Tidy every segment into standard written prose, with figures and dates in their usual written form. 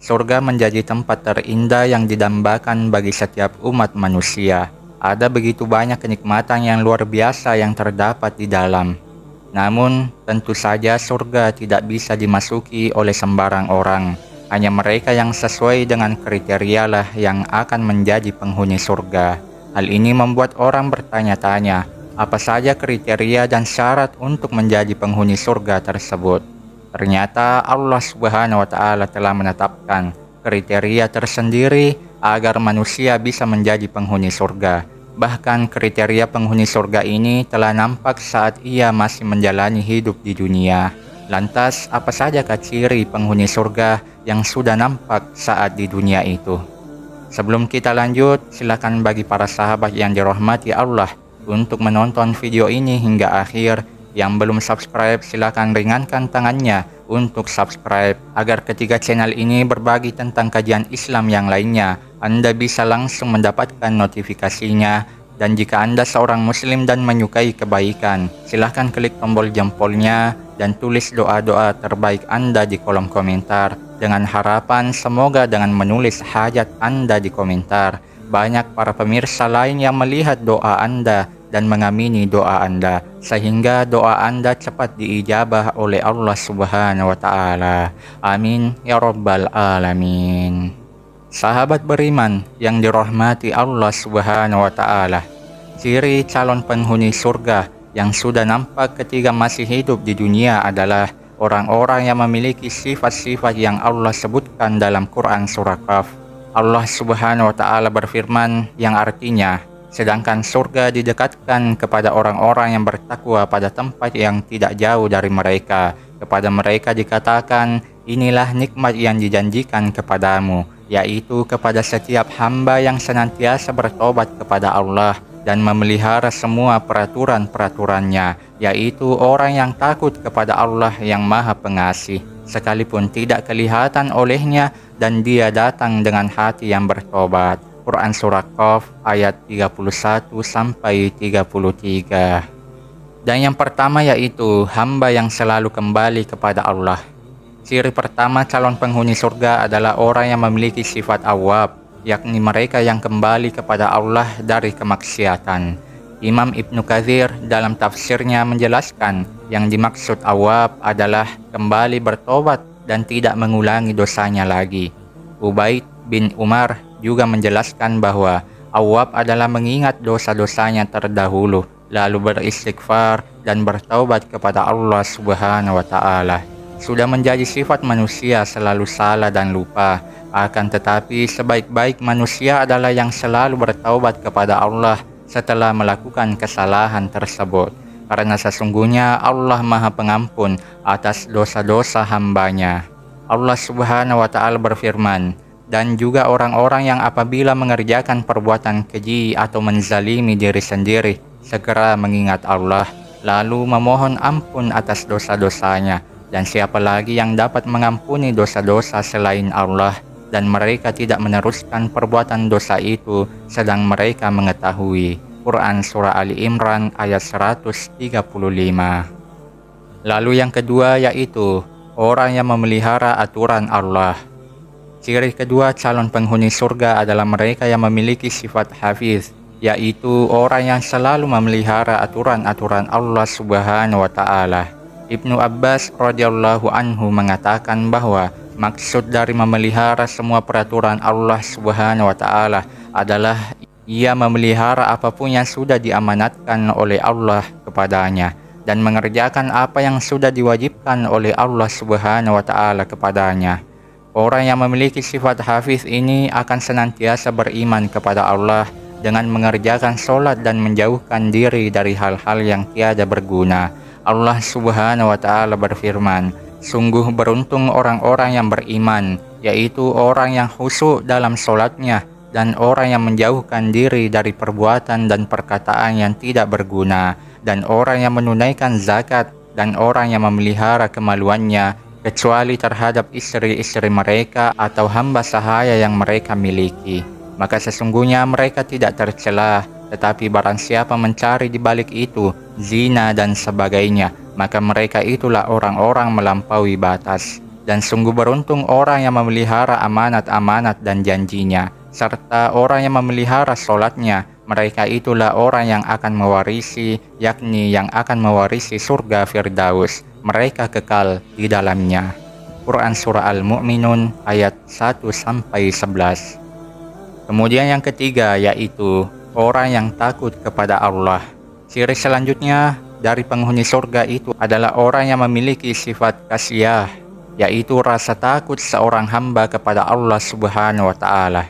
Surga menjadi tempat terindah yang didambakan bagi setiap umat manusia. Ada begitu banyak kenikmatan yang luar biasa yang terdapat di dalam. Namun, tentu saja surga tidak bisa dimasuki oleh sembarang orang. Hanya mereka yang sesuai dengan kriteria lah yang akan menjadi penghuni surga. Hal ini membuat orang bertanya-tanya, apa saja kriteria dan syarat untuk menjadi penghuni surga tersebut. Ternyata Allah Subhanahu wa Ta'ala telah menetapkan kriteria tersendiri agar manusia bisa menjadi penghuni surga. Bahkan kriteria penghuni surga ini telah nampak saat ia masih menjalani hidup di dunia. Lantas, apa sajakah ciri penghuni surga yang sudah nampak saat di dunia itu? Sebelum kita lanjut, silakan bagi para sahabat yang dirahmati Allah untuk menonton video ini hingga akhir. Yang belum subscribe, silakan ringankan tangannya untuk subscribe agar ketiga channel ini berbagi tentang kajian Islam yang lainnya. Anda bisa langsung mendapatkan notifikasinya. Dan jika Anda seorang muslim dan menyukai kebaikan, silahkan klik tombol jempolnya dan tulis doa-doa terbaik Anda di kolom komentar. Dengan harapan semoga dengan menulis hajat Anda di komentar, banyak para pemirsa lain yang melihat doa Anda dan mengamini doa Anda, sehingga doa Anda cepat diijabah oleh Allah Subhanahu wa Ta'ala. Amin ya Rabbal Alamin. Sahabat beriman yang dirahmati Allah Subhanahu wa Ta'ala, ciri calon penghuni surga yang sudah nampak ketika masih hidup di dunia adalah orang-orang yang memiliki sifat-sifat yang Allah sebutkan dalam Quran surah Qaf. Allah Subhanahu wa Ta'ala berfirman yang artinya, sedangkan surga didekatkan kepada orang-orang yang bertakwa pada tempat yang tidak jauh dari mereka. Kepada mereka dikatakan, inilah nikmat yang dijanjikan kepadamu, yaitu kepada setiap hamba yang senantiasa bertobat kepada Allah dan memelihara semua peraturan-peraturannya, yaitu orang yang takut kepada Allah yang Maha Pengasih, sekalipun tidak kelihatan olehnya dan dia datang dengan hati yang bertobat. Quran surah Qaf ayat 31-33. Dan yang pertama yaitu hamba yang selalu kembali kepada Allah. Ciri pertama calon penghuni surga adalah orang yang memiliki sifat awwab, yakni mereka yang kembali kepada Allah dari kemaksiatan. Imam Ibnu Katsir dalam tafsirnya menjelaskan yang dimaksud awwab adalah kembali bertobat dan tidak mengulangi dosanya lagi. Ubaid bin Umar juga menjelaskan bahwa awwab adalah mengingat dosa-dosanya terdahulu, lalu beristighfar dan bertaubat kepada Allah Subhanahu wa Ta'ala. Sudah menjadi sifat manusia selalu salah dan lupa, akan tetapi sebaik-baik manusia adalah yang selalu bertaubat kepada Allah setelah melakukan kesalahan tersebut, karena sesungguhnya Allah Maha Pengampun atas dosa-dosa hambanya. Allah Subhanahu wa Ta'ala berfirman, dan juga orang-orang yang apabila mengerjakan perbuatan keji atau menzalimi diri sendiri, segera mengingat Allah, lalu memohon ampun atas dosa-dosanya. Dan siapa lagi yang dapat mengampuni dosa-dosa selain Allah? Dan mereka tidak meneruskan perbuatan dosa itu, sedang mereka mengetahui. Quran Surah Ali Imran ayat 135. Lalu yang kedua yaitu orang yang memelihara aturan Allah. Ciri kedua calon penghuni surga adalah mereka yang memiliki sifat hafiz, yaitu orang yang selalu memelihara aturan-aturan Allah Subhanahu wa Ta'ala. Ibnu Abbas radhiyallahu anhu mengatakan bahwa maksud dari memelihara semua peraturan Allah Subhanahu wa Ta'ala adalah ia memelihara apapun yang sudah diamanatkan oleh Allah kepadanya dan mengerjakan apa yang sudah diwajibkan oleh Allah Subhanahu wa Ta'ala kepadanya. Orang yang memiliki sifat hafiz ini akan senantiasa beriman kepada Allah dengan mengerjakan sholat dan menjauhkan diri dari hal-hal yang tiada berguna. Allah Subhanahu wa Ta'ala berfirman, sungguh beruntung orang-orang yang beriman, yaitu orang yang khusyuk dalam sholatnya dan orang yang menjauhkan diri dari perbuatan dan perkataan yang tidak berguna, dan orang yang menunaikan zakat, dan orang yang memelihara kemaluannya, kecuali terhadap istri-istri mereka atau hamba sahaya yang mereka miliki. Maka sesungguhnya mereka tidak tercela, tetapi barang siapa mencari di balik itu zina dan sebagainya, maka mereka itulah orang-orang melampaui batas. Dan sungguh beruntung orang yang memelihara amanat-amanat dan janjinya, serta orang yang memelihara sholatnya. Mereka itulah orang yang akan mewarisi, yakni yang akan mewarisi surga Firdaus. Mereka kekal di dalamnya. Quran Surah Al-Mu'minun ayat 1-11. Kemudian yang ketiga yaitu orang yang takut kepada Allah. Ciri selanjutnya dari penghuni surga itu adalah orang yang memiliki sifat khasyah, yaitu rasa takut seorang hamba kepada Allah Subhanahu wa Ta'ala.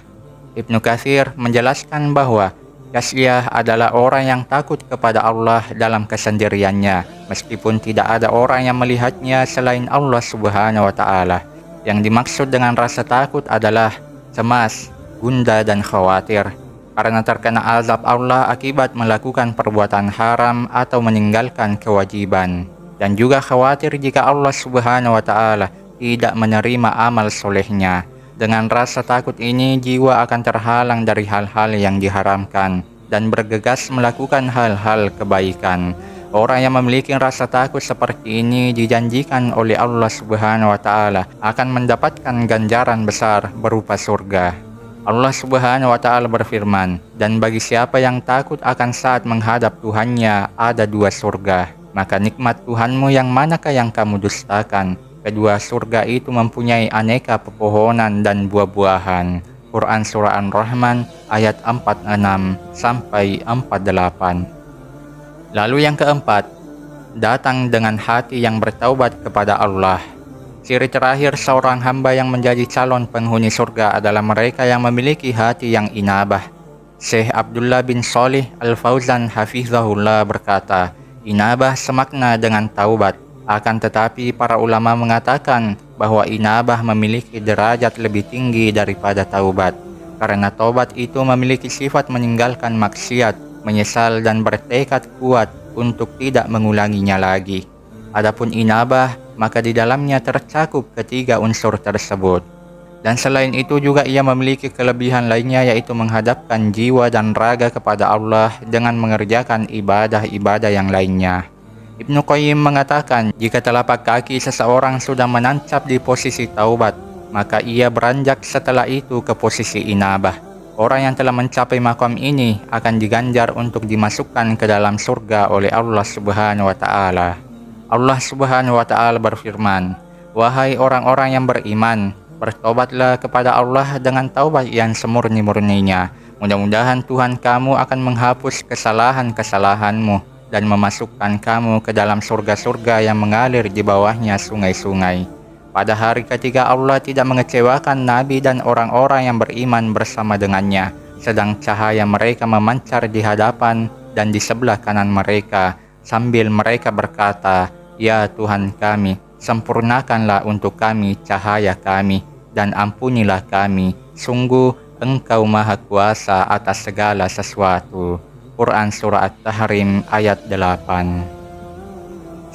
Ibnu Katsir menjelaskan bahwa khasyah adalah orang yang takut kepada Allah dalam kesendiriannya, meskipun tidak ada orang yang melihatnya selain Allah Subhanahu wa Ta'ala. Yang dimaksud dengan rasa takut adalah cemas, gundah, dan khawatir karena terkena azab Allah akibat melakukan perbuatan haram atau meninggalkan kewajiban, dan juga khawatir jika Allah Subhanahu wa Ta'ala tidak menerima amal solehnya. Dengan rasa takut ini, jiwa akan terhalang dari hal-hal yang diharamkan dan bergegas melakukan hal-hal kebaikan. Orang yang memiliki rasa takut seperti ini dijanjikan oleh Allah Subhanahu wa Ta'ala akan mendapatkan ganjaran besar berupa surga. Allah Subhanahu wa Ta'ala berfirman, "Dan bagi siapa yang takut akan saat menghadap Tuhannya ada dua surga, maka nikmat Tuhanmu yang manakah yang kamu dustakan? Kedua surga itu mempunyai aneka pepohonan dan buah-buahan." Quran Surah Ar-Rahman ayat 46-48. Lalu yang keempat, datang dengan hati yang bertaubat kepada Allah. Ciri terakhir seorang hamba yang menjadi calon penghuni surga adalah mereka yang memiliki hati yang inabah. Syekh Abdullah bin Shalih Al-Fauzan hafizahullah berkata, inabah semakna dengan taubat. Akan tetapi para ulama mengatakan bahwa inabah memiliki derajat lebih tinggi daripada taubat, karena taubat itu memiliki sifat meninggalkan maksiat, menyesal, dan bertekad kuat untuk tidak mengulanginya lagi. Adapun inabah, maka di dalamnya tercakup ketiga unsur tersebut. Dan selain itu juga ia memiliki kelebihan lainnya, yaitu menghadapkan jiwa dan raga kepada Allah dengan mengerjakan ibadah-ibadah yang lainnya. Ibnu Qayyim mengatakan, jika telapak kaki seseorang sudah menancap di posisi taubat, maka ia beranjak setelah itu ke posisi inabah. Orang yang telah mencapai makam ini akan diganjar untuk dimasukkan ke dalam surga oleh Allah Subhanahu wa Ta'ala. Allah Subhanahu wa Ta'ala berfirman, "Wahai orang-orang yang beriman, bertobatlah kepada Allah dengan taubat yang semurni-murninya. Mudah-mudahan Tuhan kamu akan menghapus kesalahan-kesalahanmu dan memasukkan kamu ke dalam surga-surga yang mengalir di bawahnya sungai-sungai." Pada hari ketiga Allah tidak mengecewakan Nabi dan orang-orang yang beriman bersama dengannya, sedang cahaya mereka memancar di hadapan dan di sebelah kanan mereka, sambil mereka berkata, "Ya Tuhan kami, sempurnakanlah untuk kami cahaya kami, dan ampunilah kami. Sungguh Engkau Maha Kuasa atas segala sesuatu." Quran Surah At-Tahrim ayat 8.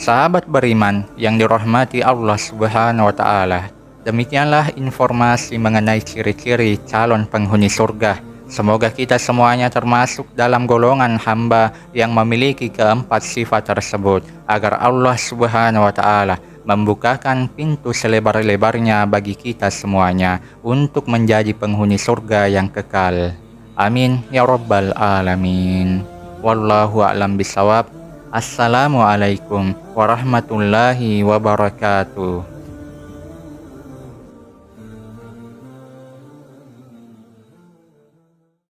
Sahabat beriman yang dirahmati Allah Subhanahu wa Ta'ala, demikianlah informasi mengenai ciri-ciri calon penghuni surga. Semoga kita semuanya termasuk dalam golongan hamba yang memiliki keempat sifat tersebut, agar Allah Subhanahu wa Ta'ala membukakan pintu selebar-lebarnya bagi kita semuanya untuk menjadi penghuni surga yang kekal. Amin ya rabbal alamin. Wallahu a'lam bishawab. Assalamualaikum warahmatullahi wabarakatuh.